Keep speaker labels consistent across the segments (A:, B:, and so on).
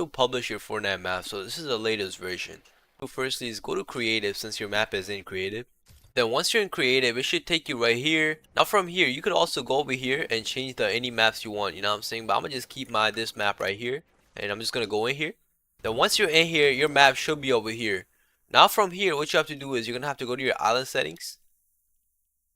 A: to publish your Fortnite map. So this is the latest version. So firstly is go to creative since your map is in creative. Then once you're in creative, it should take you right here. Now from here, you could also go over here and change the any maps you want, you know what I'm saying? But I'm gonna just keep this map right here, and I'm just gonna go in here. Then once you're in here, your map should be over here. Now from here, what you have to do is you're gonna have to go to your island settings.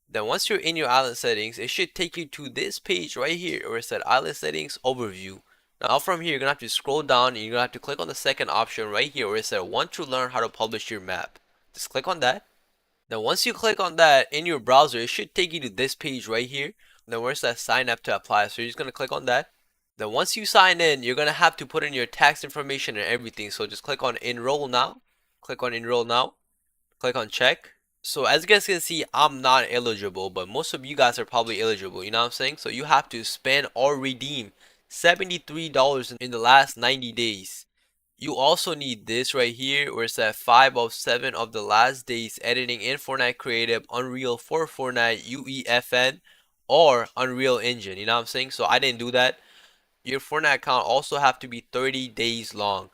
A: Then once you're in your island settings, it should take you to this page right here where it said island settings overview. Now from here, you're gonna have to scroll down and you're gonna have to click on the second option right here where it said want to learn how to publish your map. Just click on that. Now once you click on that in your browser, it should take you to this page right here. Then where's that sign up to apply? So you're just gonna click on that. Then once you sign in, you're gonna have to put in your tax information and everything. So just click on enroll now. Click on enroll now. Click on check. So as you guys can see, I'm not eligible, but most of you guys are probably eligible, you know what I'm saying? So you have to spend or redeem $73 in the last 90 days. You also need this right here where it's at 5 of 7 of the last days editing in Fortnite Creative, Unreal for Fortnite, UEFN, or Unreal Engine, you know what I'm saying? So I didn't do that. Your Fortnite account also have to be 30 days long.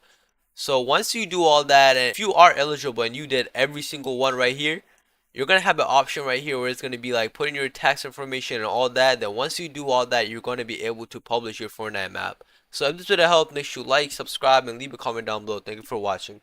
A: So once you do all that, and if you are eligible and you did every single one right here, you're gonna have an option right here where it's gonna be like putting your tax information and all that. Then once you do all that, you're gonna be able to publish your Fortnite map. So if this would help, make sure you like, subscribe, and leave a comment down below. Thank you for watching.